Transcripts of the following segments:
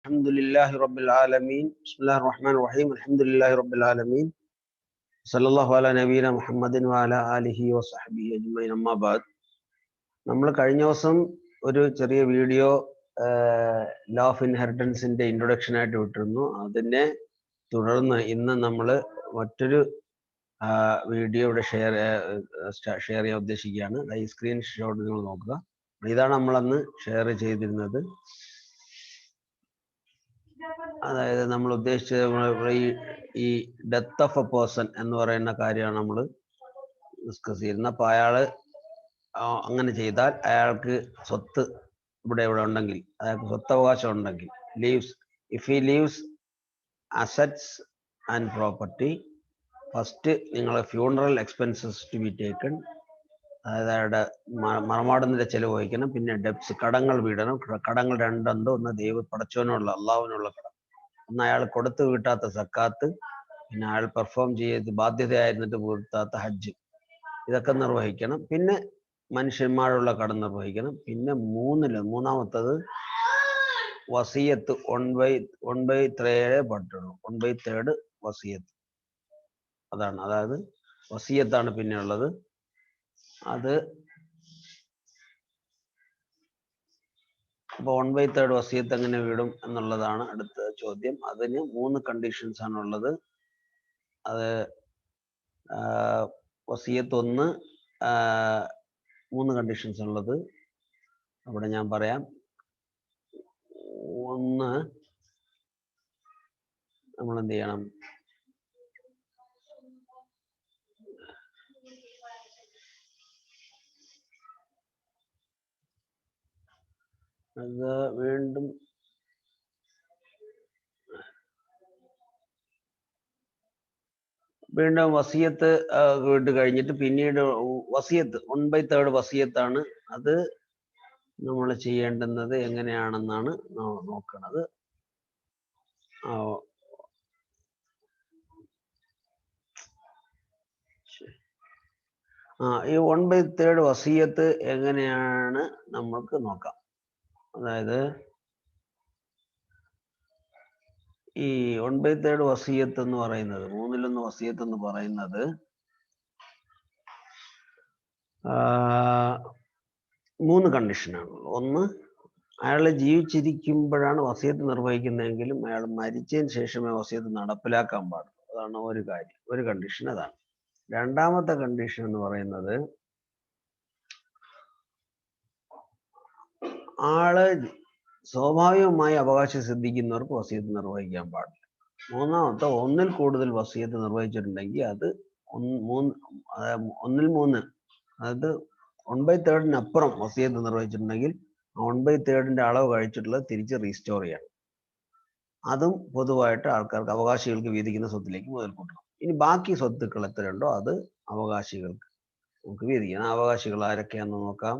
الحمد لله رب العالمين بسم الله الرحمن الرحيم الحمد لله رب العالمين صلى الله على نبينا محمد وعلى آله وصحبه أجمعين أما بعد നമ്മൾ കഴിഞ്ഞ ദിവസം ഒരു ചെറിയ വീഡിയോ ലോ ഓഫ് ഇൻഹെറിറ്റൻസിന്റെ ഇൻട്രൊഡക്ഷൻ ആയിട്ട് വിട്ടിരുന്നു. അതിനെ തുടർന്ന് ഇന്ന് നമ്മൾ മറ്റൊരു വീഡിയോ ഇവിടെ ഷെയർ ചെയ്യാൻ ഉദ്ദേശിക്കുകയാണ്. ഈ സ്ക്രീൻ ഷോട്ട് നിങ്ങൾ നോക്കുക. ഇതാണ് നമ്മളന്ന് ഷെയർ ചെയ്തിരുന്നത്. അതായത് നമ്മൾ ഉദ്ദേശിച്ചത് ഈ ഡെത്ത് ഓഫ് എ പേഴ്സൺ എന്ന് പറയുന്ന കാര്യമാണ് നമ്മൾ ഡിസ്കസ് ചെയ്യുന്നത്. അപ്പൊ അയാള് അങ്ങനെ ചെയ്താൽ അയാൾക്ക് സ്വത്ത് ഇവിടെ ഉണ്ടെങ്കിൽ, അയാൾക്ക് സ്വത്തവകാശം ഉണ്ടെങ്കിൽ, if he leaves assets and property, first നിങ്ങളെ funeral expenses to be taken, അതായത് അയാളുടെ മറമാടുന്നതിന്റെ ചെലവ് വഹിക്കണം. പിന്നെ ഡെപ്സ്, കടങ്ങൾ വീടണം. കടങ്ങൾ രണ്ടുണ്ട്. ഒന്ന് പടച്ചവനുള്ള അള്ളാഹുവിനുള്ള കടം, ഒന്ന് അയാൾ കൊടുത്തു വീട്ടാത്ത സക്കാത്ത്, പിന്നെ അയാൾ പെർഫോം ചെയ്ത് ബാധ്യതയായിരുന്നിട്ട് വീട്ടാത്ത ഹജ്ജ്, ഇതൊക്കെ നിർവഹിക്കണം. പിന്നെ മനുഷ്യന്മാരുള്ള കടം നിർവഹിക്കണം. പിന്നെ മൂന്നാമത്തത് വസിയത്ത് 1/3 പറ്റുള്ളൂ. 1/3 വസിയത്ത്, അതാണ്. അതായത് വസിയത്താണ് പിന്നെ ഉള്ളത്. അത് അപ്പൊ 1/3 വസിയത്ത് എങ്ങനെ വീടും എന്നുള്ളതാണ് അടുത്ത ചോദ്യം. അതിന് 3 കണ്ടീഷൻസ് ആണ് ഉള്ളത്. അത് വസിയത്ത് 3 കണ്ടീഷൻസ് ഉള്ളത്. അവിടെ ഞാൻ പറയാം. ഒന്ന്, നമ്മൾ എന്ത് ചെയ്യണം? അത് വീണ്ടും വസിയത്ത് വീട്ട് കഴിഞ്ഞിട്ട് പിന്നീട് വസിയത്ത് 1/3 വസിയത്താണ്. അത് നമ്മൾ ചെയ്യേണ്ടുന്നത് എങ്ങനെയാണെന്നാണ് നോക്കുന്നത്. ഈ 1/3 വസിയത്ത് എങ്ങനെയാണ് നമുക്ക് നോക്കാം. അതായത് ഈ 1/3 വസിയത്ത് എന്ന് പറയുന്നത്, 1/3 വസിയത്ത് എന്ന് പറയുന്നത് 3 കണ്ടീഷനാണുള്ളത്. ഒന്ന്, അയാൾ ജീവിച്ചിരിക്കുമ്പോഴാണ് വസിയത്ത് നിർവഹിക്കുന്നതെങ്കിലും അയാൾ മരിച്ചതിന് ശേഷമേ വസിയത്ത് നടപ്പിലാക്കാൻ പാടുള്ളൂ. അതാണ് ഒരു കാര്യം, ഒരു കണ്ടീഷൻ അതാണ്. രണ്ടാമത്തെ കണ്ടീഷൻ എന്ന് പറയുന്നത്, ആള് സ്വാഭാവികമായി അവകാശം സിദ്ധിക്കുന്നവർക്ക് വസിയത്ത് നിർവഹിക്കാൻ പാടില്ല. മൂന്നാമത്തെ, ഒന്നിൽ കൂടുതൽ വസിയത്ത് നിർവഹിച്ചിട്ടുണ്ടെങ്കിൽ അത് 1/3, അതായത് 1/3 വസിയത്ത് നിർവഹിച്ചിട്ടുണ്ടെങ്കിൽ 1/3 അളവ് കഴിച്ചിട്ടുള്ളത് തിരിച്ച് റീസ്റ്റോർ ചെയ്യണം. അതും പൊതുവായിട്ട് ആൾക്കാർക്ക്, അവകാശികൾക്ക് വീതിക്കുന്ന സ്വത്തിലേക്ക് മുതൽ കൂട്ടണം. ഇനി ബാക്കി സ്വത്തുക്കൾ എത്രയുണ്ടോ അത് അവകാശികൾക്ക് നമുക്ക് വീതിക്കണം. അവകാശികൾ ആരൊക്കെയാണെന്ന് നോക്കാം.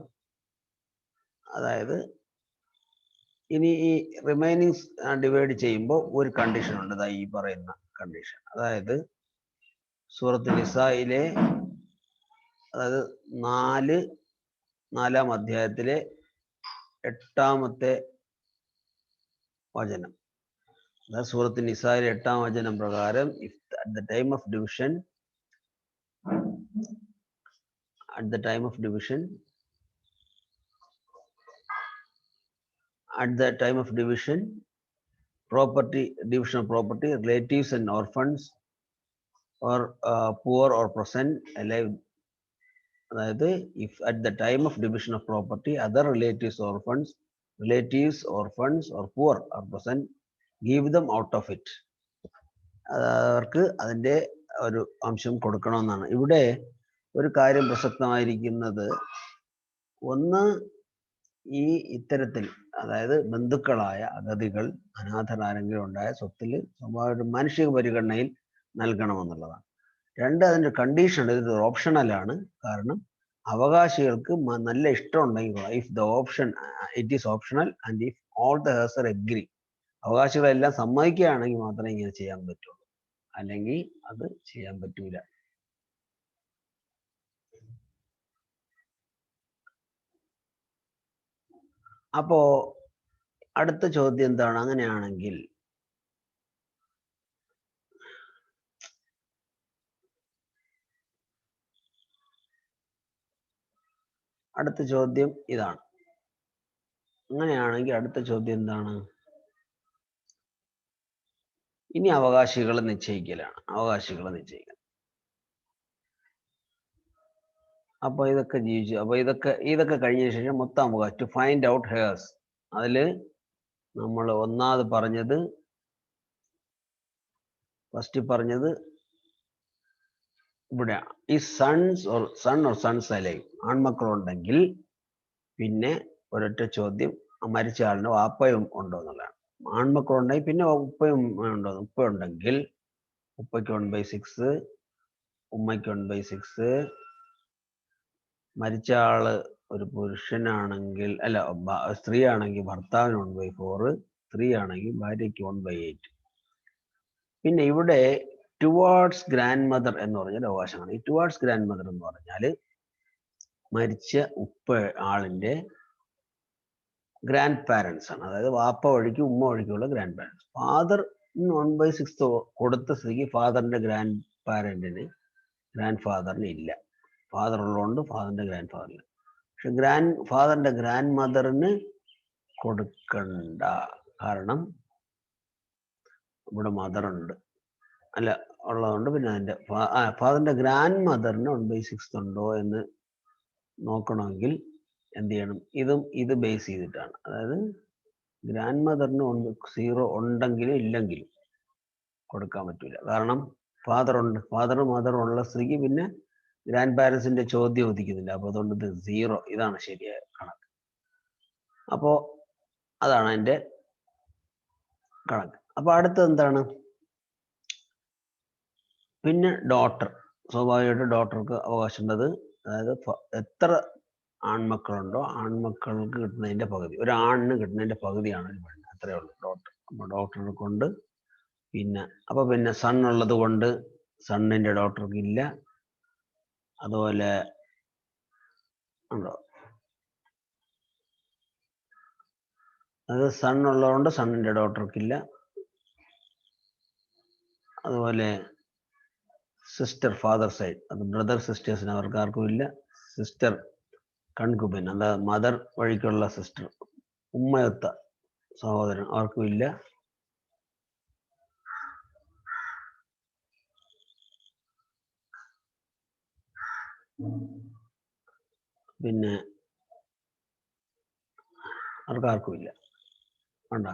അതായത് ഇനി ഈ റിമൈനിങ് ഡിവൈഡ് ചെയ്യുമ്പോൾ ഒരു കണ്ടീഷൻ ഉണ്ട്, ഈ പറയുന്ന കണ്ടീഷൻ. അതായത് സൂറത്ത് നിസായിലെ, അതായത് 4-ാം അധ്യായത്തിലെ 8-ാമത്തെ വചനം, അതായത് സൂറത്ത് നിസായിലെ 8-ാം വചനം പ്രകാരം, at the time of division division of property, relatives and orphans or poor or present alive. അതായത് if at the time of division of property other relatives, orphans or poor are present, give them out of it. അവർക്ക് അതിന്റെ ഒരു അംശം കൊടുക്കണമെന്നാണ്. ഇവിടെ ഒരു കാര്യം പ്രസക്തമായിരിക്കുന്നത്, ഒന്ന്, ഈ ഇത്തരത്തിൽ, അതായത് ബന്ധുക്കളായ അഗതികൾ, അനാഥരാരെങ്കിലും ഉണ്ടായ സ്വത്തിൽ സ്വാഭാവികമായിട്ടും മാനുഷിക പരിഗണനയിൽ നൽകണമെന്നുള്ളതാണ്. രണ്ട്, അതിൻ്റെ കണ്ടീഷൻ, ഇത് ഓപ്ഷണലാണ്. കാരണം അവകാശികൾക്ക് നല്ല ഇഷ്ടം ഉണ്ടെങ്കിൽ, if the option it is optional and if all the heirs agree, അവകാശികളെല്ലാം സമ്മതിക്കുകയാണെങ്കിൽ മാത്രമേ ഇങ്ങനെ ചെയ്യാൻ പറ്റുള്ളൂ, അല്ലെങ്കിൽ അത് ചെയ്യാൻ പറ്റൂല. അപ്പോ അടുത്ത ചോദ്യം എന്താണ്? അങ്ങനെയാണെങ്കിൽ അടുത്ത ചോദ്യം ഇതാണ്. അങ്ങനെയാണെങ്കിൽ അടുത്ത ചോദ്യം എന്താണ്? ഇനി അവകാശികളെ നിശ്ചയിക്കലാണ്. അവകാശികളെ നിശ്ചയിക്കൽ. അപ്പൊ ഇതൊക്കെ ജീവിച്ചു. അപ്പൊ ഇതൊക്കെ കഴിഞ്ഞ ശേഷം മൊത്തം അവകാശം ടു ഫൈൻഡ് ഔട്ട് ഹെയർസ്. അതില് നമ്മൾ ഒന്നാമത് പറഞ്ഞത്, ഫസ്റ്റ് പറഞ്ഞത് ഇവിടെ ഈ സൺ ഓർ സൺസ് അലൈവ്, ആൺമക്കളുണ്ടെങ്കിൽ പിന്നെ ഒരൊറ്റ ചോദ്യം, മരിച്ച ആളിന് വാപ്പയും ഉണ്ടോ എന്നുള്ളതാണ്. ആൺമക്കളുണ്ടെങ്കിൽ പിന്നെ ഉപ്പയും ഉണ്ടോ? ഉപ്പ ഉണ്ടെങ്കിൽ ഉപ്പയ്ക്ക് 1/6, ഉമ്മയ്ക്ക് 1/6. മരിച്ച ആള് ഒരു പുരുഷനാണെങ്കിൽ, അല്ല സ്ത്രീ ആണെങ്കിൽ ഭർത്താവിന് 1/4, സ്ത്രീ ആണെങ്കിൽ ഭാര്യയ്ക്ക് 1/8. പിന്നെ ഇവിടെ ടുവാർഡ്സ് ഗ്രാൻഡ് മദർ എന്ന് പറഞ്ഞാൽ അവകാശമാണ്. ഈ ടുവാർഡ്സ് ഗ്രാൻഡ് മദർ എന്ന് പറഞ്ഞാൽ മരിച്ച ആളിന്റെ ഗ്രാൻഡ് പാരൻസ് ആണ്. അതായത് വാപ്പ വഴിക്ക് ഉമ്മ വഴിക്കുള്ള ഗ്രാൻഡ് പാരൻസ്. ഫാദർ 1/6 കൊടുത്ത സ്ഥിതിക്ക് ഫാദറിന്റെ ഗ്രാൻഡ് പാരന്റിന്, ഗ്രാൻഡ് ഫാദറിന് ഇല്ല. ഫാദർ ഉള്ളതുകൊണ്ട് ഫാദറിന്റെ ഗ്രാൻഡ് ഫാദറിന്. പക്ഷെ ഫാദറിന്റെ ഗ്രാൻഡ് മദറിന് കൊടുക്കണ്ട. കാരണം ഇവിടെ മദറുണ്ട്, അല്ല ഉള്ളതുകൊണ്ട് പിന്നെ അതിന്റെ ഫാദറിന്റെ ഗ്രാൻഡ് മദറിന് 1/6 ഉണ്ടോ എന്ന് നോക്കണമെങ്കിൽ എന്ത് ചെയ്യണം? ഇത് ബേസ് ചെയ്തിട്ടാണ്. അതായത് ഗ്രാൻഡ് മദറിന് 0 ഉണ്ടെങ്കിലും ഇല്ലെങ്കിലും കൊടുക്കാൻ പറ്റൂല. കാരണം ഫാദറും മദറും ഉള്ള സ്ഥിതിക്ക് പിന്നെ ഗ്രാൻഡ് പാരൻസിന്റെ ചോദ്യം ഉദിക്കുന്നില്ല. അപ്പൊ അതുകൊണ്ട് ഇത് 0. ഇതാണ് ശരിയായ കണക്ക്. അപ്പോ അതാണ് അതിന്റെ കണക്ക്. അപ്പൊ അടുത്തത് എന്താണ്? പിന്നെ ഡോട്ടർ. സ്വാഭാവികമായിട്ട് ഡോട്ടർക്ക് അവകാശമുള്ളത്, അതായത് എത്ര ആൺമക്കളുണ്ടോ ആൺമക്കൾക്ക് കിട്ടുന്നതിന്റെ പകുതി, ഒരു ആണിന് കിട്ടുന്നതിന്റെ പകുതിയാണ് ഒരു പെണ്ണ്. അത്രേ ഉള്ളൂ ഡോട്ടർ. അപ്പൊ ഡോട്ടറിനെ കൊണ്ട് പിന്നെ സൺ ഉള്ളത് കൊണ്ട് സണ്ണിന്റെ ഡോട്ടർക്ക് ഇല്ല. അതുപോലെ ഉണ്ടോ? അത് സൺ ഉള്ളതുകൊണ്ട് സണ്ണിന്റെ ഡോട്ടർക്കില്ല. അതുപോലെ സിസ്റ്റർ ഫാദർ സൈഡ്, അത് ബ്രദർ സിസ്റ്റേഴ്സിന് അവർക്ക് ആർക്കും ഇല്ല. സിസ്റ്റർ കൺകുബിൻ, അതായത് മദർ വഴിക്കുള്ള സിസ്റ്റർ, ഉമ്മയൊത്ത സഹോദരൻ, അവർക്കും ഇല്ല. പിന്നെ അവർക്കാർക്കും ഇല്ല. വേണ്ട,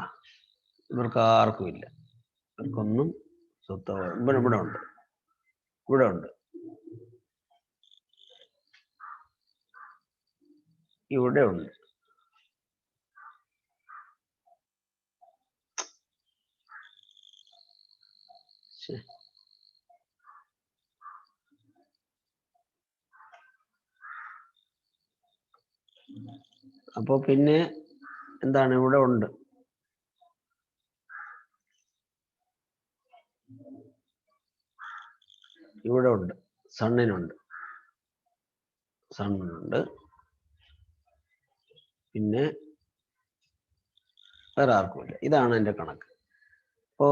ഇവർക്കാർക്കും ഇല്ല. ഇവർക്കൊന്നും സ്വത്ത് ഇവിടെ ഉണ്ട്, ഇവിടെ ഉണ്ട്, ഇവിടെ ഉണ്ട്. അപ്പൊ പിന്നെ എന്താണ്? ഇവിടെ ഉണ്ട്. ഇവിടെ ഉണ്ട്, സണ്ണിനുണ്ട്. പിന്നെ വേറെ ആർക്കുമില്ല. ഇതാണ് എൻ്റെ കണക്ക്. അപ്പോ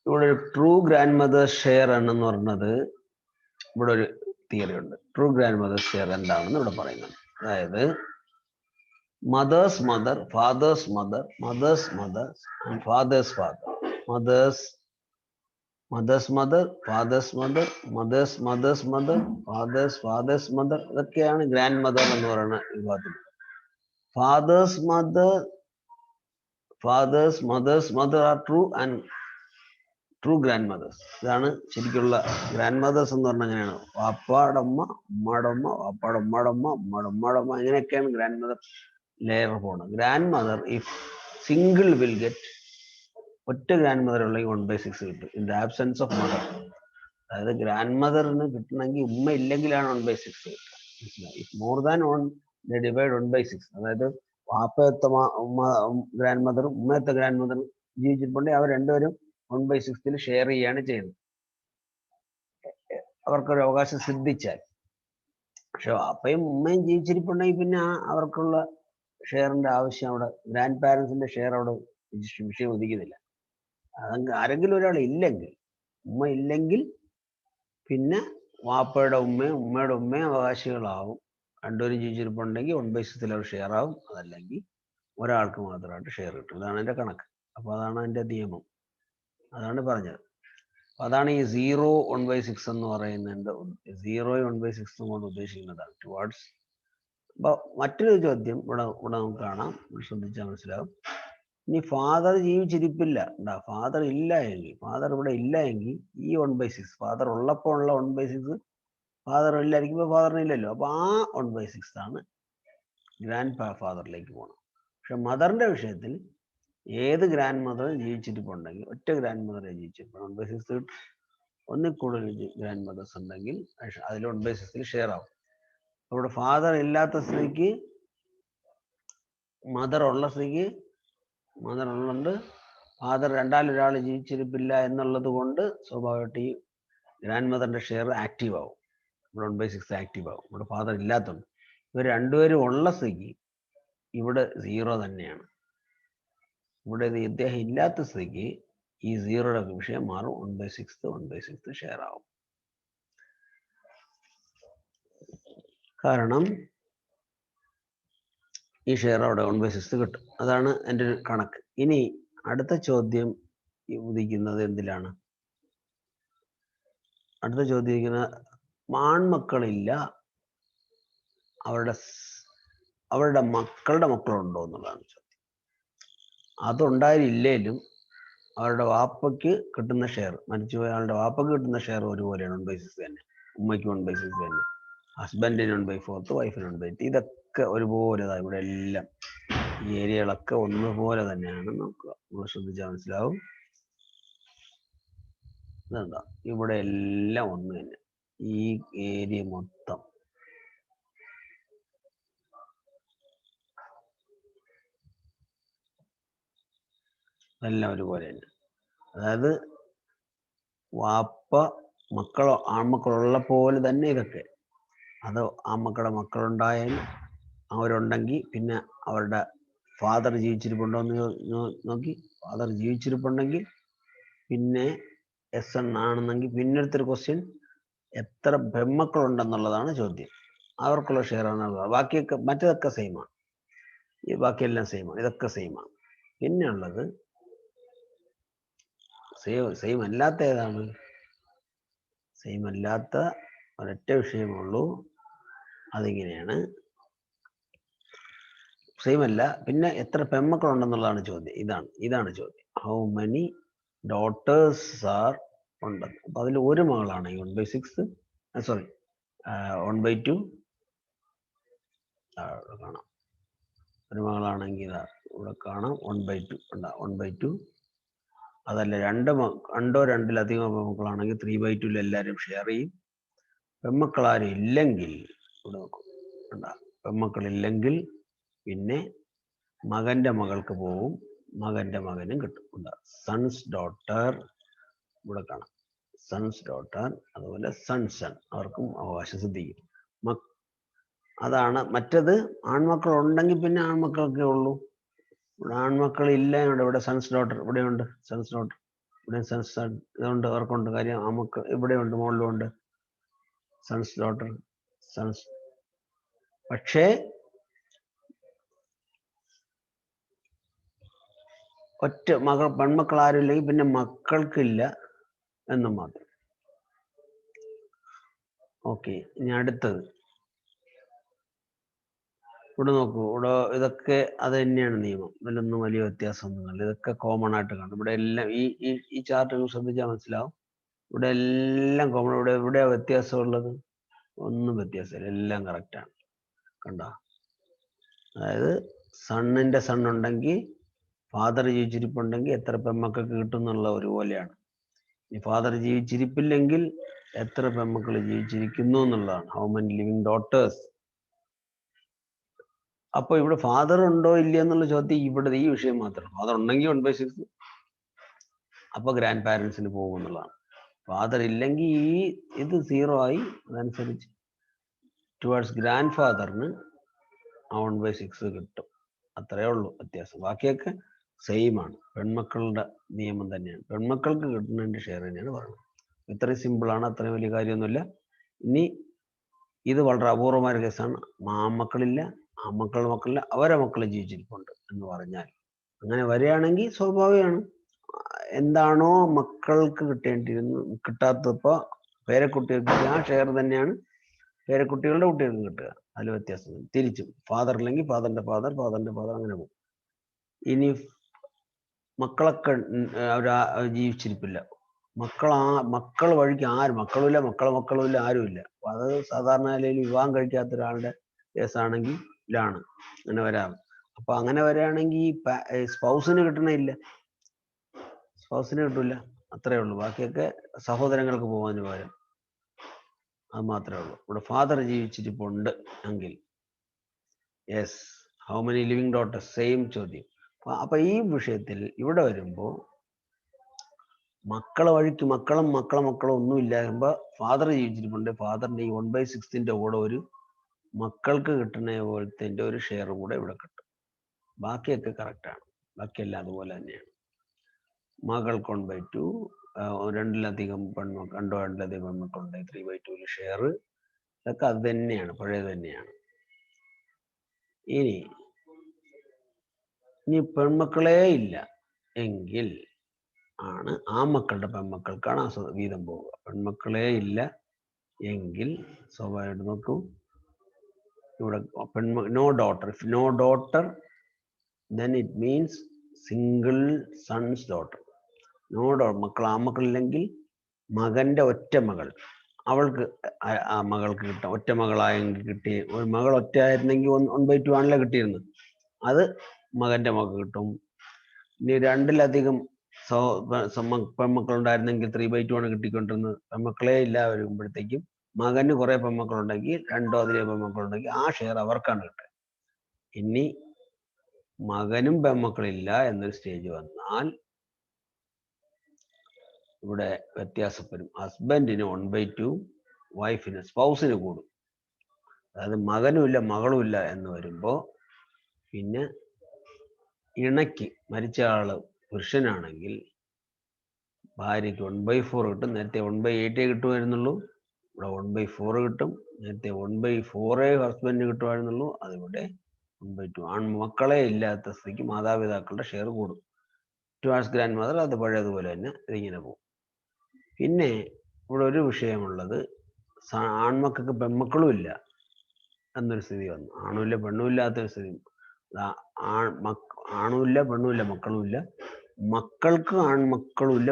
ഇവിടെ ഒരു ട്രൂ ഗ്രാൻഡ് മദർ ഷെയർ എന്ന് പറഞ്ഞത്, ഇവിടെ ഒരു തിയറി ഉണ്ട്. ട്രൂ ഗ്രാൻഡ് മദർ ഷെയർ എന്താണെന്ന് ഇവിടെ പറയുന്നത്. അതായത് mother's mother, father's mother, mother's mother and father's father, mother's mother, father's mother, mother's mother's mother, father's mother, ഇതൊക്കെയാണ് ഗ്രാൻഡ് മദർ എന്ന് പറയുന്ന വിഭാഗത്തിൽ. Father's mother's mother are true and true grand mothers. ഇതാണ് ശരിക്കുള്ള ഗ്രാൻഡ് മദേഴ്സ് എന്ന് പറഞ്ഞാൽ അങ്ങനെയാണ്. വാപ്പാടമ്മ, ഉമ്മാടമ്മ, വാപ്പാടമ്മാടമ്മ, ഉമ്മാടമ്മാടമ്മ, ഇങ്ങനെയൊക്കെയാണ് ഗ്രാൻഡ് മദർ ലെയർ പോണത്. Grand mother if single will get, ഒറ്റ ഗ്രാൻഡ് മദർ ഉണ്ടെങ്കിൽ 1/6 കിട്ടും. In the absence of mother. അതായത് ഗ്രാൻഡ് മദറിന് കിട്ടണമെങ്കിൽ ഉമ്മ ഇല്ലെങ്കിലാണ് 1/6 കിട്ടുക. If more than 1 they divide 1/6. അതായത് വാപ്പയത്തെ ഗ്രാൻഡ് മദറും ഉമ്മയത്തെ ഗ്രാൻഡ് മദറും ജീവിച്ചിട്ടുണ്ടെങ്കിൽ അവർ രണ്ടുപേരും 1/6 ഷെയർ ചെയ്യാണ് ചെയ്യുന്നത്, അവർക്കൊരു അവകാശം സിദ്ധിച്ചാൽ. പക്ഷെ വാപ്പയും ഉമ്മയും ജീവിച്ചിരിപ്പുണ്ടെങ്കിൽ പിന്നെ അവർക്കുള്ള ഷെയറിന്റെ ആവശ്യം അവിടെ ഗ്രാൻഡ് പാരൻസിന്റെ ഷെയർ അവിടെ വിഷയം ഒതുക്കുന്നില്ല. അതങ്ങ് ആരെങ്കിലും ഒരാൾ ഇല്ലെങ്കിൽ, ഉമ്മ ഇല്ലെങ്കിൽ പിന്നെ വാപ്പയുടെ ഉമ്മയും ഉമ്മയുടെ ഉമ്മയും അവകാശികളാവും. രണ്ടുപേരും ജീവിച്ചിരിപ്പുണ്ടെങ്കിൽ 1/6 അവർ ഷെയർ ആവും. അതല്ലെങ്കിൽ ഒരാൾക്ക് മാത്രമായിട്ട് ഷെയർ കിട്ടും. ഇതാണ് എൻ്റെ കണക്ക്. അപ്പോൾ അതാണ് അതിൻ്റെ നിയമം. അതാണ് പറഞ്ഞത്. അതാണ് ഈ 0 1/6 എന്ന് പറയുന്നതിൻ്റെ 0 1/6 കൊണ്ട് ഉദ്ദേശിക്കുന്നതാണ് ടുവാർഡ്സ്. അപ്പോൾ മറ്റൊരു ചോദ്യം ഇവിടെ നമുക്ക് കാണാം, ശ്രദ്ധിച്ചാൽ മനസ്സിലാവും. ഇനി ഫാദർ ജീവിച്ചിരിപ്പില്ല, ഫാദർ ഇല്ല എങ്കിൽ, ഫാദർ ഇവിടെ ഇല്ല എങ്കിൽ ഈ 1/6 ഫാദർ ഉള്ളപ്പോൾ ഉള്ള 1/6 ഫാദർ ഇല്ലായിരിക്കുമ്പോൾ ഫാദറിന് ഇല്ലല്ലോ. അപ്പോൾ ആ 1/6 ആണ് ഗ്രാൻഡ് ഫാദറിലേക്ക് പോകണം. പക്ഷെ മദറിന്റെ വിഷയത്തിൽ ഏത് ഗ്രാൻഡ് മദർ ജീവിച്ചിരിപ്പുണ്ടെങ്കിൽ, ഒറ്റ ഗ്രാൻഡ് മദറെ ജീവിച്ചിരിപ്പോൾ 1/6 ഒന്നിൽ കൂടുതൽ ഗ്രാൻഡ് മദേഴ്സ് ഉണ്ടെങ്കിൽ അതിൽ 1/6 ഷെയർ ആവും. അവിടെ ഫാദർ ഇല്ലാത്ത സ്ത്രീക്ക്, മദർ ഉള്ള സ്ത്രീക്ക്, മദർ ഉള്ളുണ്ട്, ഫാദർ രണ്ടാലൊരാൾ ജീവിച്ചിരിപ്പില്ല എന്നുള്ളത് കൊണ്ട് സ്വാഭാവികമായിട്ട് ഈ ഗ്രാൻഡ് മദറിന്റെ ഷെയർ ആക്റ്റീവ് ആവും. ഇവിടെ 1/6 ആക്റ്റീവ് ആവും. ഇവിടെ ഫാദർ ഇല്ലാത്തതുകൊണ്ട്. ഇവർ രണ്ടുപേരും ഉള്ള സ്ത്രീക്ക് ഇവിടെ 0 തന്നെയാണ്. ഇവിടെ ഇദ്ദേഹം ഇല്ലാത്ത സ്ത്രീക്ക് ഈ 0യുടെ വിഷയം മാറും. 1/6 ഷെയർ ആവും. കാരണം ഈ ഷെയർ അവിടെ 1/6 കിട്ടും. അതാണ് എൻ്റെ ഒരു കണക്ക്. ഇനി അടുത്ത ചോദ്യം ഉദിക്കുന്നത് എന്തിലാണ്? അടുത്ത ചോദ്യം ഇരിക്കുന്ന ആൺമക്കളില്ല, അവരുടെ മക്കളുടെ മക്കളുണ്ടോ എന്നുള്ളതാണ് ചോദ്യം. അതുണ്ടായില്ലേലും അവരുടെ വാപ്പയ്ക്ക് കിട്ടുന്ന ഷെയർ, മരിച്ചുപോയ ആളുടെ വാപ്പയ്ക്ക് കിട്ടുന്ന ഷെയർ ഒരുപോലെയാണ്. 1/6 തന്നെ. ഉമ്മയ്ക്ക് 1/6 തന്നെ, ഹസ്ബൻഡിന് 1/4, വൈഫിന് 1/8. ഇതൊക്കെ ഒരുപോലെ. ഇവിടെ എല്ലാം ഈ ഏരിയകളൊക്കെ ഒന്നുപോലെ തന്നെയാണ്. നോക്കുക, നമ്മൾ ശ്രദ്ധിച്ചാൽ മനസ്സിലാവും. ഇതെന്താ, ഇവിടെ എല്ലാം ഒന്ന് തന്നെ. ഈ ഏരിയ മൊത്തം എല്ലാം ഒരുപോലെ തന്നെ. അതായത് വാപ്പ മക്കളോ ആൺമക്കളുള്ള പോലെ തന്നെ ഇതൊക്കെ. അത് ആൺമക്കളുടെ മക്കളുണ്ടായാലും അവരുണ്ടെങ്കിൽ പിന്നെ അവരുടെ ഫാദർ ജീവിച്ചിരിപ്പുണ്ടോ എന്ന് നോക്കി, ഫാദർ ജീവിച്ചിരിപ്പുണ്ടെങ്കിൽ പിന്നെ SN ആണെന്നെങ്കിൽ പിന്നെ അടുത്തൊരു ക്വസ്റ്റ്യൻ, എത്ര പെൺമക്കളുണ്ടെന്നുള്ളതാണ് ചോദ്യം. അവർക്കുള്ള ഷെയർ ആണ്. ബാക്കിയൊക്കെ മറ്റേതൊക്കെ സെയിമാണ്. ഈ ബാക്കിയെല്ലാം സെയിമാണ്. ഇതൊക്കെ സെയിമാണ്. പിന്നെ ഉള്ളത് സെയിം അല്ലാത്ത ഏതാണ്? സെയിം അല്ലാത്ത ഒരൊറ്റ വിഷയമുള്ളൂ. അതിങ്ങനെയാണ്. സെയിം അല്ല, പിന്നെ എത്ര പെൺമക്കളുണ്ടെന്നുള്ളതാണ് ചോദ്യം. ഇതാണ് ചോദ്യം. ഹൗ മെനി ഡോട്ടേഴ്സ് ആർ ഉണ്ടെന്ന്. അപ്പൊ അതിൽ ഒരു മകളാണ് ഈ 1/6, 1/2 കാണാം. ഒരു മകളാണെങ്കിൽ ഇവിടെ കാണാം 1/2 ഉണ്ടാവും. 1/2. അതല്ല രണ്ടോ രണ്ടിലധികം പെൺമക്കളാണെങ്കിൽ 3/2 എല്ലാവരും ഷെയർ ചെയ്യും. പെൺമക്കളാരും ഇല്ലെങ്കിൽ ഇവിടെ നോക്കും, പെൺമക്കളില്ലെങ്കിൽ പിന്നെ മകന്റെ മകൾക്ക് പോവും, മകന്റെ മകനും കിട്ടും. സൺസ് ഡോട്ടർ ഇവിടെ കാണാം. സൺസ് ഡോട്ടർ, അതുപോലെ സൺ അവർക്കും അവകാശം സിദ്ധിക്കും. അതാണ്. മറ്റത് ആൺമക്കൾ ഉണ്ടെങ്കിൽ പിന്നെ ആൺമക്കളൊക്കെ ഉള്ളൂ. ഇവിടെ ആൺമക്കൾ ഇല്ല. ഇവിടെ സൺസ് ഡോട്ടർ ഇവിടെയുണ്ട്. സൺസ് ഡോട്ടർ ഇവിടെ സൺസ് ഇതുണ്ട്, അവർക്കുണ്ട്. കാര്യം ആൺമക്കൾ ഇവിടെയുണ്ട്, മുകളിലും ഉണ്ട് സൺസ് ഡോട്ടർ, സൺസ്. പക്ഷേ ഒറ്റ മകൾ പെൺമക്കൾ ആരും ഇല്ലെങ്കിൽ പിന്നെ മക്കൾക്കില്ല എന്ന് മാത്രം. ഓക്കെ, ഇനി അടുത്തത് ഇവിടെ നോക്കൂ. ഇവിടെ ഇതൊക്കെ അത് തന്നെയാണ് നിയമം. ഇതിലൊന്നും വലിയ വ്യത്യാസമൊന്നുമില്ല. ഇതൊക്കെ കോമൺ ആയിട്ട് കാണും. ഇവിടെ എല്ലാം ഈ ചാർട്ട് ശ്രദ്ധിച്ചാൽ മനസ്സിലാവും. ഇവിടെ എല്ലാം കോമൺ. എവിടെയാ വ്യത്യാസമുള്ളത്? ഒന്നും വ്യത്യാസമില്ല, എല്ലാം കറക്റ്റാണ്. കണ്ടോ? അതായത് സണ്ണിന്റെ സണ്ണുണ്ടെങ്കിൽ, ഫാദർ ജീവിച്ചിരിപ്പുണ്ടെങ്കിൽ എത്ര പെൺമക്കൾക്ക് കിട്ടും എന്നുള്ള ഒരുപോലെയാണ്. ഈ ഫാദർ ജീവിച്ചിരിപ്പില്ലെങ്കിൽ എത്ര പെൺമക്കൾ ജീവിച്ചിരിക്കുന്നു എന്നുള്ളതാണ്. How many living daughters. അപ്പൊ ഇവിടെ ഫാദർ ഉണ്ടോ ഇല്ല എന്നുള്ള ചോദ്യം ഇവിടെ ഈ വിഷയം മാത്രം. ഫാദർ ഉണ്ടെങ്കിൽ 1/6 അപ്പൊ ഗ്രാൻഡ് പാരൻസിന് പോകും എന്നുള്ളതാണ്. ഫാദർ ഇല്ലെങ്കിൽ ഇത് 0 ആയി. അതനുസരിച്ച് ടുവേർഡ്സ് ഗ്രാൻഡ് ഫാദറിന് 1/6 കിട്ടും. അത്രയേ ഉള്ളൂ വ്യത്യാസം. ബാക്കിയൊക്കെ സെയിം ആണ്. പെൺമക്കളുടെ നിയമം തന്നെയാണ്. പെൺമക്കൾക്ക് കിട്ടുന്നതിന്റെ ഷെയർ തന്നെയാണ് പറയുന്നത്. ഇത്രയും സിമ്പിളാണ്, അത്രയും വലിയ കാര്യമൊന്നുമില്ല. ഇനി ഇത് വളരെ അപൂർവമായ കേസാണ്. ആൺമക്കളില്ല, ആൺമക്കളുടെ മക്കളില്ല, അവരെ മക്കൾ ജീവിച്ചിരിപ്പുണ്ട് എന്ന് പറഞ്ഞാൽ അങ്ങനെ വരികയാണെങ്കിൽ സ്വാഭാവികമാണ്. എന്താണോ മക്കൾക്ക് കിട്ടേണ്ടിയിരുന്നു കിട്ടാത്തപ്പോ പേരക്കുട്ടികൾക്ക് ആ ഷെയർ തന്നെയാണ് പേരക്കുട്ടികളുടെ കുട്ടികൾക്ക് കിട്ടുക. അതിൽ വ്യത്യാസം. തിരിച്ചും ഫാദർ ഇല്ലെങ്കിൽ ഫാദറിന്റെ ഫാദർ, ഫാദറിന്റെ ഫാദർ, അങ്ങനെ പോകും. ഇനി മക്കളൊക്കെ അവർ ജീവിച്ചിരിപ്പില്ല, മക്കൾ വഴിക്ക് ആരും മക്കളുമില്ല, മക്കളുമില്ല, ആരുമില്ല. അപ്പൊ അത് സാധാരണ നിലയിൽ വിവാഹം കഴിക്കാത്ത ഒരാളുടെ കേസാണെങ്കിൽ ലാണ് അങ്ങനെ വരാം. അപ്പൊ അങ്ങനെ വരികയാണെങ്കിൽ സ്പൗസിന് കിട്ടണില്ല, സ്പൗസിന് കിട്ടില്ല. അത്രേ ഉള്ളൂ. ബാക്കിയൊക്കെ സഹോദരങ്ങൾക്ക് പോകാൻ പകരം അത് മാത്രമേ ഉള്ളൂ. ഇവിടെ ഫാദർ ജീവിച്ചിരിപ്പുണ്ട് എങ്കിൽ yes, how many living daughters, same ചോദ്യം. അപ്പൊ ഈ വിഷയത്തിൽ ഇവിടെ വരുമ്പോ മക്കളെ വഴിക്ക് മക്കളും ഒന്നും ഇല്ലാകുമ്പോ ഫാദർ ജീവിച്ചിരിപ്പുണ്ട്, ഫാദറിന്റെ ഈ 1/6 കൂടെ ഒരു മക്കൾക്ക് കിട്ടുന്ന പോലത്തെ ഒരു ഷെയർ കൂടെ ഇവിടെ കിട്ടും. ബാക്കിയൊക്കെ കറക്റ്റാണ്. ബാക്കിയെല്ലാം അതുപോലെ തന്നെയാണ്. മകൾക്ക് 1/2, രണ്ടിലധികം പെൺമക്കളുണ്ട് 3/2 ഷെയർ, ഇതൊക്കെ അത് തന്നെയാണ്, പഴയത് തന്നെയാണ്. ഇനി പെൺമക്കളേ ഇല്ല എങ്കിൽ ആണ് ആൺമക്കളുടെ പെൺമക്കൾക്കാണ് ആ വീതം പോവുക. പെൺമക്കളേ ഇല്ല എങ്കിൽ സ്വാഭാവികമായിട്ട് നോക്കും ഇവിടെ no daughter. If no daughter then it means single son's daughter. No മക്കൾ ആൺമക്കളില്ലെങ്കിൽ മകന്റെ ഒറ്റ മകൾ, അവൾക്ക് ആ മകൾക്ക് കിട്ടാം. ഒറ്റ മകളായെങ്കിൽ കിട്ടി, ഒരു മകൾ ഒറ്റ ആയിരുന്നെങ്കിൽ 1/2 ആണല്ലോ കിട്ടിയിരുന്നത്, അത് മകന്റെ മകൾക്ക് കിട്ടും. ഇനി രണ്ടിലധികം പെൺമക്കളുണ്ടായിരുന്നെങ്കിൽ 3/2 ആണ് കിട്ടിക്കൊണ്ടിരുന്നത്. പെൺമക്കളേ ഇല്ല വരുമ്പോഴത്തേക്കും മകന് കുറെ പെൺമക്കളുണ്ടെങ്കിൽ, 2 അതിലെ പെൺമക്കളുണ്ടെങ്കിൽ ആ ഷെയർ അവർക്കാണ് കിട്ടുക. ഇനി മകനും പെൺമക്കളില്ല എന്നൊരു സ്റ്റേജ് വന്നാൽ ഇവിടെ വ്യത്യാസപ്പെടും. ഹസ്ബൻഡിന് 1/2, വൈഫിന് സ്പൗസിന് കൂടും. അതായത് മകനുമില്ല മകളുമില്ല എന്ന് വരുമ്പോ പിന്നെ ഇണയ്ക്ക് മരിച്ച ആള് പുരുഷനാണെങ്കിൽ ഭാര്യയ്ക്ക് 1/4 കിട്ടും. നേരത്തെ 1/8 കിട്ടുമായിരുന്നുള്ളൂ, ഇവിടെ 1/4 കിട്ടും. നേരത്തെ 1/4 ഹസ്ബൻഡിന് കിട്ടുമായിരുന്നുള്ളൂ, അതിവിടെ 1/2. ആൺമക്കളെ ഇല്ലാത്ത സ്ഥിതിക്ക് മാതാപിതാക്കളുടെ ഷെയർ കൂടും. ടുവാർഡ്സ് ഗ്രാൻഡ് മദർ അത് പഴയതുപോലെ തന്നെ ഇതിങ്ങനെ പോകും. പിന്നെ ഇവിടെ ഒരു വിഷയമുള്ളത്, ആൺമക്കൾക്ക് പെൺമക്കളും ഇല്ല എന്നൊരു സ്ഥിതി വന്നു. ആണുമില്ല പെണ്ണുമില്ലാത്തൊരു സ്ഥിതി. ആണുമില്ല പെണ്ണുമില്ല മക്കളുമില്ല, മക്കൾക്ക് ആൺമക്കളുമില്ല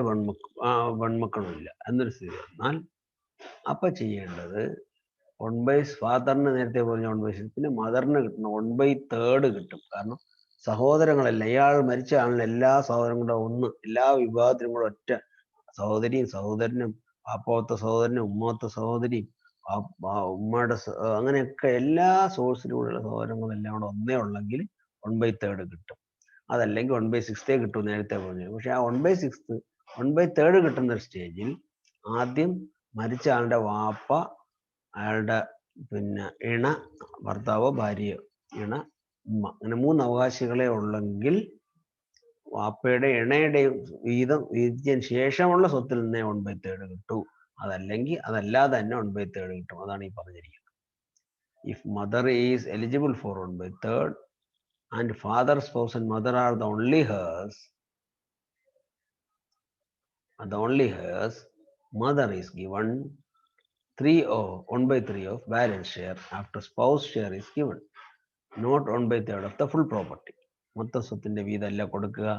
പെൺമക്കളുമില്ല എന്നൊരു സ്ഥിതി വന്നാൽ അപ്പൊ ചെയ്യേണ്ടത് ഫാദറിന് നേരത്തെ പറഞ്ഞ 1/6, പിന്നെ മദറിന് കിട്ടുന്ന 1/3 കിട്ടും. കാരണം സഹോദരങ്ങളല്ല, ഇയാൾ മരിച്ച ആളിന് എല്ലാ സഹോദരങ്ങളും കൂടെ ഒന്ന്, എല്ലാ വിഭാഗത്തിനും കൂടെ ഒറ്റ സഹോദരിയും സഹോദരനും, പാപ്പാവത്തെ സഹോദരനും ഉമ്മാവത്തെ സഹോദരിയും ഉമ്മയുടെ അങ്ങനെയൊക്കെ എല്ലാ സോഴ്സിലൂടെയുള്ള സഹോദരങ്ങളെല്ലാം കൂടെ ഒന്നേ ഉള്ളെങ്കിൽ 1/3 കിട്ടും. അതല്ലെങ്കിൽ 1/6 കിട്ടും നേരത്തെ പറഞ്ഞു. പക്ഷെ ആ 1/3 കിട്ടുന്ന സ്റ്റേജിൽ ആദ്യം മരിച്ച ആളുടെ വാപ്പ, അയാളുടെ പിന്നെ ഇണ, ഭർത്താവോ ഭാര്യയോ, ഇണ, ഉമ്മ, അങ്ങനെ 3 അവകാശികളെ ഉള്ളെങ്കിൽ വാപ്പയുടെ ഇണയുടെയും വീതം വീതിച്ചതിന് ശേഷമുള്ള സ്വത്തിൽ നിന്നേ 1/3 കിട്ടൂ. അതല്ലാതെ തന്നെ 1/3 കിട്ടും. അതാണ് ഈ പറഞ്ഞിരിക്കുന്നത്. If mother is eligible for 1/3 and father, spouse and mother are the only heirs, mother is given 1/3 of balance share after spouse share is given, not 1/3 of the full property. മൊത്ത സ്വത്തിന്റെ വീതമല്ല കൊടുക്കുക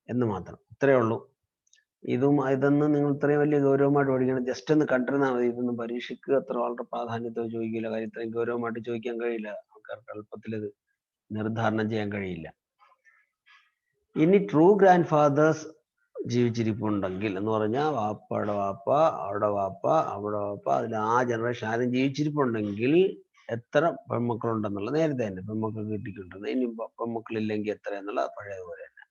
എന്ന് മാത്രം. ഇത്രയേ ഉള്ളൂ. ഇതൊന്നും നിങ്ങൾ ഇത്രയും വലിയ ഗൗരവമായിട്ട് പഠിക്കണം. ജസ്റ്റ് ഒന്ന് കണ്ടിരുന്നാൽ മതി. ഇതൊന്നും പരീക്ഷയ്ക്ക് അത്ര വളരെ പ്രാധാന്യത്തോടെ ചോദിക്കില്ല. കാര്യം ഇത്രയും ഗൗരവമായിട്ട് ചോദിക്കാൻ കഴിയില്ല. ആൾക്കാർക്ക് എളുപ്പത്തിൽ ഇത് നിർദ്ധാരണം ചെയ്യാൻ കഴിയില്ല. ഇനി ട്രൂ ഗ്രാൻഡ് ഫാദേഴ്സ് ജീവിച്ചിരിപ്പുണ്ടെങ്കിൽ എന്ന് പറഞ്ഞാൽ വാപ്പയുടെ വാപ്പ, അവിടെ വാപ്പ, അവിടെ വാപ്പ, അതിൽ ആ ജനറേഷൻ ആരും ജീവിച്ചിരിപ്പുണ്ടെങ്കിൽ എത്ര പെൺമക്കളുണ്ടെന്നുള്ളത് നേരത്തെ തന്നെ പെൺമക്കൾ കിട്ടിക്കൊണ്ടിരുന്നത്. ഇനി പെൺമക്കളില്ലെങ്കിൽ എത്ര എന്നുള്ള പഴയതുപോലെ തന്നെ.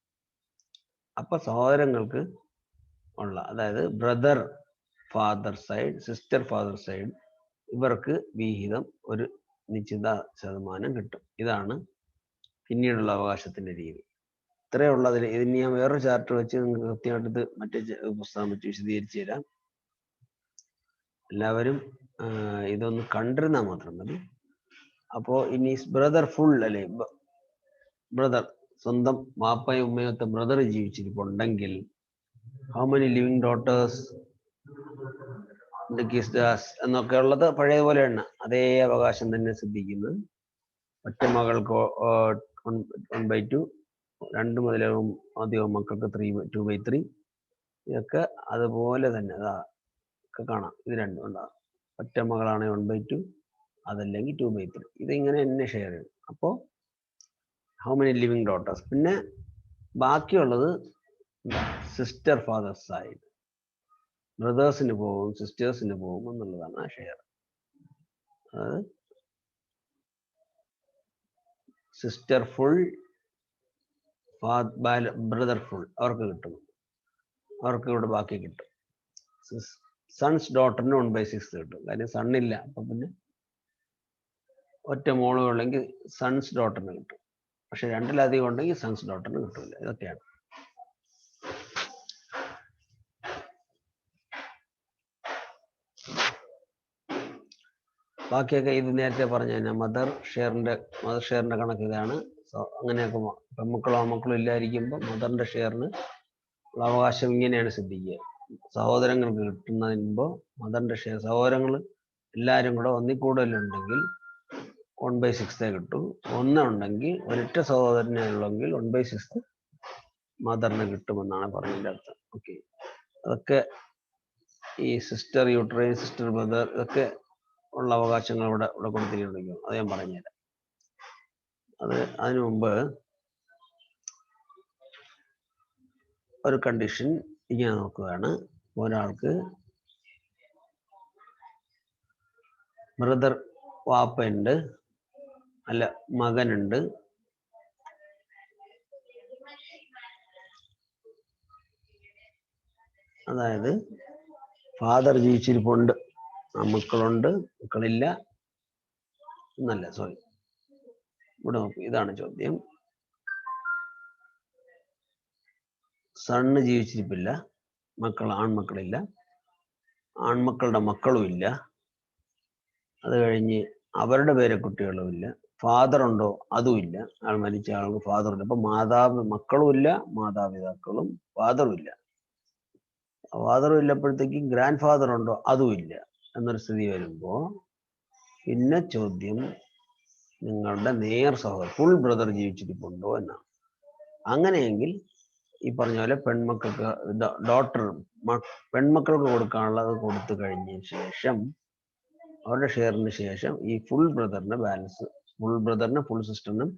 അപ്പൊ സഹോദരങ്ങൾക്ക് ഉള്ള, അതായത് brother father side, sister father side, ഇവർക്ക് വിഹിതം ഒരു നിശ്ചിത ശതമാനം കിട്ടും. ഇതാണ് പിന്നീടുള്ള അവകാശത്തിന്റെ രീതി. ഇത്രയേ ഉള്ളതിൽ. ഇതിന് ഞാൻ വേറൊരു ചാർട്ട് വെച്ച് നിങ്ങൾക്ക് കൃത്യമായിട്ട് ഇത് മറ്റേ പുസ്തകം വെച്ച് വിശദീകരിച്ചു തരാം. എല്ലാവരും ഇതൊന്ന് കണ്ടിരുന്നാൽ മാത്രം മതി. അപ്പോ ഇനി ബ്രദർ ഫുൾ അല്ലെ, ബ്രദർ സ്വന്തം വാപ്പയും ഉമ്മയൊക്കെ ബ്രദർ ജീവിച്ചിരിപ്പുണ്ടെങ്കിൽ ഹൗ മെനി ലിവിങ് ഡോട്ടേഴ്സ് എന്നൊക്കെ ഉള്ളത് പഴയ പോലെയാണ്. അതേ അവകാശം തന്നെ സിദ്ധിക്കുന്നത്. ഒറ്റ മകൾക്ക് 1/2, 2 മുതൽ അധികം മക്കൾക്ക് 2/3. ഇതൊക്കെ അതുപോലെ തന്നെ ഒക്കെ കാണാം. ഇത് രണ്ടും ഉണ്ടാകും. ഒറ്റ മകളാണെങ്കിൽ 1/2, അതല്ലെങ്കിൽ 2/3. ഇതിങ്ങനെ തന്നെ ഷെയർ ചെയ്യും. അപ്പോൾ ഹൗ മെനി ലിവിങ് ഡോട്ടേഴ്സ്. പിന്നെ ബാക്കിയുള്ളത് സിസ്റ്റർ ഫാദർ സൈഡ്, ബ്രദേഴ്സിന് പോകും സിസ്റ്റേഴ്സിന് പോകും എന്നുള്ളതാണ് ആ ഷെയർ. അതായത് സിസ്റ്റർ ഫുൾ, ബ്രദർ ഫുൾ അവർക്ക് കിട്ടും. അവർക്ക് ഇവിടെ ബാക്കി കിട്ടും. സൺസ് ഡോട്ടറിന് 1/6 കിട്ടും. കാര്യം സണ്ണില്ല. അപ്പൊ പിന്നെ ഒറ്റ മോളുകളുണ്ടെങ്കിൽ സൺസ് ഡോട്ടറിന് കിട്ടും. പക്ഷെ 2-ലധികം ഉണ്ടെങ്കിൽ സൺസ് ഡോട്ടറിന് കിട്ടില്ല. ഇതൊക്കെയാണ്. ബാക്കിയൊക്കെ ഇത് നേരത്തെ പറഞ്ഞു കഴിഞ്ഞാൽ മദർ ഷെയറിന്റെ കണക്ക് ഇതാണ്. അങ്ങനെയൊക്കെ പെൺമക്കളോ ആൺമക്കളോ ഇല്ലായിരിക്കുമ്പോൾ മദറിന്റെ ഷെയറിന് ഉള്ള അവകാശം ഇങ്ങനെയാണ് സിദ്ധിക്കുക. സഹോദരങ്ങൾക്ക് കിട്ടുന്നതിന് മുമ്പ് മദറിന്റെ ഷെയർ, സഹോദരങ്ങൾ എല്ലാവരും കൂടെ ഒന്നിൽ കൂടുതലുണ്ടെങ്കിൽ 1/6 കിട്ടും. ഉണ്ടെങ്കിൽ ഒരൊറ്റ സഹോദരനെ ഉള്ളെങ്കിൽ 1/6 മദറിന് കിട്ടുമെന്നാണ് പറഞ്ഞതിൻ്റെ അർത്ഥം. ഓക്കെ, അതൊക്കെ ഈ സിസ്റ്റർ യൂട്രൈൻ, സിസ്റ്റർ ബ്രദർ ഇതൊക്കെ ഉള്ള അവകാശങ്ങൾ ഇവിടെ കൊടുത്തിരിക്കുന്നു. അത് ഞാൻ പറഞ്ഞുതരാം. അതിനു മുമ്പ് ഒരു കണ്ടീഷൻ ഇങ്ങനെ നോക്കുകയാണ്. ഒരാൾക്ക് ബ്രദർ വാപ്പയുണ്ട്, അല്ല മകനുണ്ട്, അതായത് ഫാദർ ജീവിച്ചിരിപ്പുണ്ട്, മക്കളുണ്ട്, മക്കളില്ല എന്നല്ല, സോറി, ഇവിടെ നോക്കൂ. ഇതാണ് ചോദ്യം. സണ്ണ് ജീവിച്ചിരിപ്പില്ല, ആൺമക്കളില്ല, ആൺമക്കളുടെ മക്കളും ഇല്ല, അത് കഴിഞ്ഞ് അവരുടെ പേരക്കുട്ടികളും ഇല്ല, ഫാദർ ഉണ്ടോ അതും ഇല്ല, ആൾ മരിച്ച ആൾക്ക് ഫാദർ ഇല്ല. അപ്പൊ മക്കളും ഇല്ല, മാതാപിതാക്കളും ഫാദറും ഇല്ല. ഫാദറും ഇല്ലപ്പോഴത്തേക്കും ഗ്രാൻഡ് ഫാദർ ഉണ്ടോ അതും ഇല്ല എന്നൊരു സ്ഥിതി വരുമ്പോ പിന്നെ ചോദ്യം നിങ്ങളുടെ നേർ സഹോദരൻ ഫുൾ ബ്രദർ ജീവിച്ചിരിപ്പുണ്ടോ എന്നാണ്. അങ്ങനെയെങ്കിൽ ഈ പറഞ്ഞ പോലെ പെൺമക്കൾക്ക് പെൺമക്കൾക്ക് കൊടുക്കാനുള്ളത് കൊടുത്തു കഴിഞ്ഞതിന് ശേഷം അവരുടെ ഷെയറിന് ശേഷം ഈ ഫുൾ ബ്രദറിന് ബാലൻസ്, ഫുൾ ബ്രദറിന് ഫുൾ സിസ്റ്ററിനും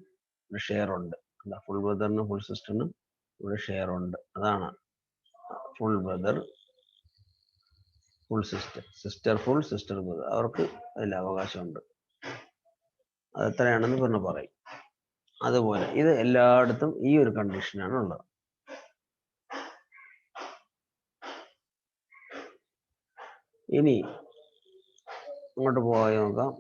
ഷെയർ ഉണ്ട്. ഫുൾ ബ്രദറിനും ഫുൾ സിസ്റ്ററിനും ഇവിടെ ഷെയർ ഉണ്ട്. അതാണ് full brother full sister, sister full, sister brother, അവർക്ക് അതിൽ അവകാശമുണ്ട്. അത് എത്രയാണെന്ന് പറയും. അതുപോലെ ഇത് എല്ലായിടത്തും ഈ ഒരു കണ്ടീഷനാണ് ഉള്ളത്. ഇനി അങ്ങോട്ട് പോയി നോക്കാം.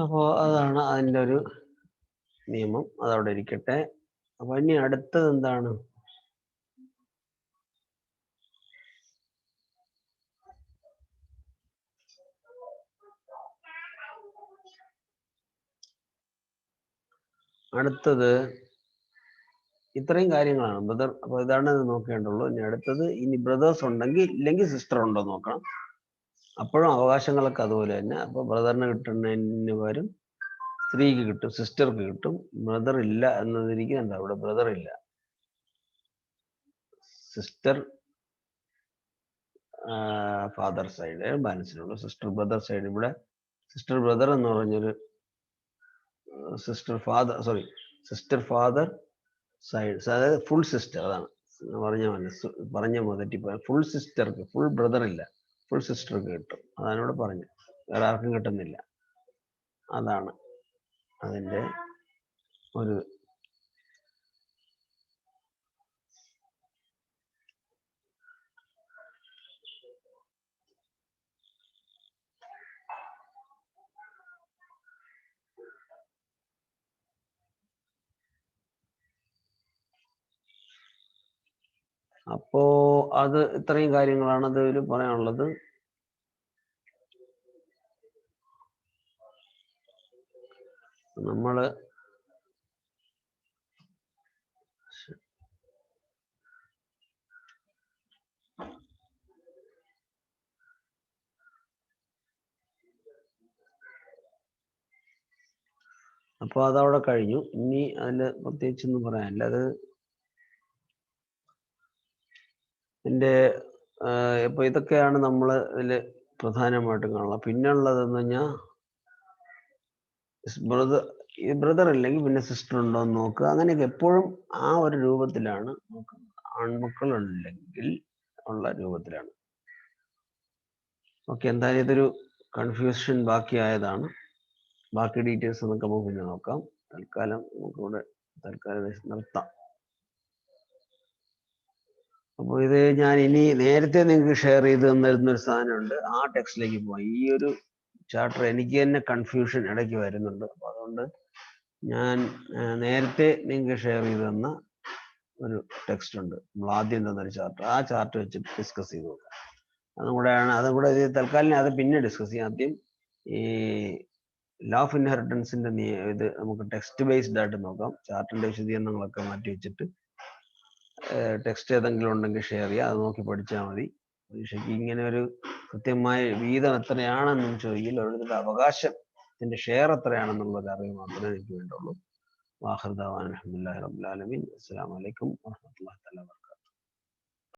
അപ്പോൾ അതാണ് അതിൻ്റെ ഒരു നിയമം. അതവിടെ ഇരിക്കട്ടെ. അപ്പൊ ഇനി അടുത്തത് എന്താണ്? അടുത്തത് ഇത്രയും കാര്യങ്ങളാണ് ബ്രദർ. അപ്പൊ ഇതാണ് നോക്കേണ്ടുള്ളൂ. ഇനി അടുത്തത്, ഇനി ബ്രദേഴ്സ് ഉണ്ടെങ്കിൽ ഇല്ലെങ്കിൽ സിസ്റ്റർ ഉണ്ടോ നോക്കണം. അപ്പോഴും അവകാശങ്ങളൊക്കെ അതുപോലെ തന്നെ. അപ്പൊ ബ്രദറിന് കിട്ടുന്നതിന് പകരം സ്ത്രീക്ക് കിട്ടും, സിസ്റ്റർക്ക് കിട്ടും. ബ്രദർ ഇല്ല എന്നതിരിക്കുന്നുണ്ട്, അവിടെ ബ്രദർ ഇല്ല, സിസ്റ്റർ ഫാദർ സൈഡ് ബാലൻസിനുള്ളൂ. സിസ്റ്റർ ബ്രദർ സൈഡ് ഇവിടെ സിസ്റ്റർ ബ്രദർ എന്ന് പറഞ്ഞൊരു സിസ്റ്റർ ഫാദർ സൈഡ്, അതായത് ഫുൾ സിസ്റ്റർ. അതാണ് പറഞ്ഞ തെറ്റിപ്പോയ. ഫുൾ സിസ്റ്റർക്ക്, ഫുൾ ബ്രദർ ഇല്ല, ഫുൾ സിസ്റ്റർക്ക് കിട്ടും. അതാണ് ഇവിടെ പറഞ്ഞത്. വേറെ ആർക്കും കിട്ടുന്നില്ല. അതാണ് അതിൻ്റെ ഒരു അപ്പോ അത് ഇത്രയും കാര്യങ്ങളാണ് അതിൽ പറയാനുള്ളത്. നമ്മള് അപ്പോൾ അതവിടെ കഴിഞ്ഞു. ഇനി അതിൽ പ്രത്യേകിച്ചൊന്നും പറയാനില്ല. അത് എൻ്റെ ഇപ്പോൾ ഇതൊക്കെയാണ് നമ്മൾ ഇതിൽ പ്രധാനമായിട്ടും കാണുന്നത്. പിന്നെ ഉള്ളതെന്ന് പറഞ്ഞാൽ ബ്രദർ അല്ലെങ്കിൽ പിന്നെ സിസ്റ്റർ ഉണ്ടോ എന്ന് നോക്കുക. അങ്ങനെയൊക്കെ എപ്പോഴും ആ ഒരു രൂപത്തിലാണ് നോക്കുന്നത്. ആൺമക്കളുണ്ടെങ്കിൽ ഉള്ള രൂപത്തിലാണ്. ഓക്കെ, എന്തായാലും ഇതൊരു കൺഫ്യൂഷൻ ബാക്കിയായതാണ്. ബാക്കി ഡീറ്റെയിൽസ് നമുക്ക് പിന്നെ നോക്കാം. തൽക്കാലം നമുക്കിവിടെ നിർത്താം. അപ്പോൾ ഇത് ഞാൻ ഇനി നേരത്തെ നിങ്ങൾക്ക് ഷെയർ ചെയ്ത് തന്നിരുന്നൊരു സാധനമുണ്ട്, ആ ടെക്സ്റ്റിലേക്ക് പോയി. ഈ ഒരു ചാപ്റ്റർ എനിക്ക് തന്നെ കൺഫ്യൂഷൻ ഇടയ്ക്ക് വരുന്നുണ്ട്. അപ്പോൾ അതുകൊണ്ട് ഞാൻ നേരത്തെ നിങ്ങൾക്ക് ഷെയർ ചെയ്ത് തന്ന ഒരു ടെക്സ്റ്റ് ഉണ്ട്, നമ്മൾ ആദ്യം തന്നൊരു ചാർട്ട്. ആ ചാർട്ട് വെച്ചിട്ട് ഡിസ്കസ് ചെയ്ത് നോക്കാം. അതും കൂടെ തൽക്കാലം അത് പിന്നെ ഡിസ്കസ് ചെയ്യാം. ആദ്യം ഈ ലോ ഓഫ് ഇൻഹെറിറ്റൻസിന്റെ ഇത് നമുക്ക് ടെക്സ്റ്റ് ബേസ്ഡ് ആയിട്ട് നോക്കാം. ചാർട്ടിന്റെ വിശദീകരണങ്ങളൊക്കെ മാറ്റി വെച്ചിട്ട് ടെക്സ്റ്റ് ഏതെങ്കിലും ഉണ്ടെങ്കിൽ ഷെയർ ചെയ്യുക. അത് നോക്കി പഠിച്ചാൽ മതി. പരീക്ഷയ്ക്ക് ഇങ്ങനെ ഒരു കൃത്യമായ വീതം എത്രയാണെന്നും ചോദിക്കില്ല, ഓരോരുത്തരുടെ അവകാശത്തിന്റെ ഷെയർ എത്രയാണെന്നുള്ളൊരു അറിവ് മാത്രമേ എനിക്ക് വേണ്ടുള്ളൂ. വാഹിർ ദഅ്വാനാ അൽഹംദുലില്ലാഹി റബ്ബിൽ ആലമീൻ. അസ്സലാമു അലൈക്കും വറഹ്മത്തുള്ളാഹി.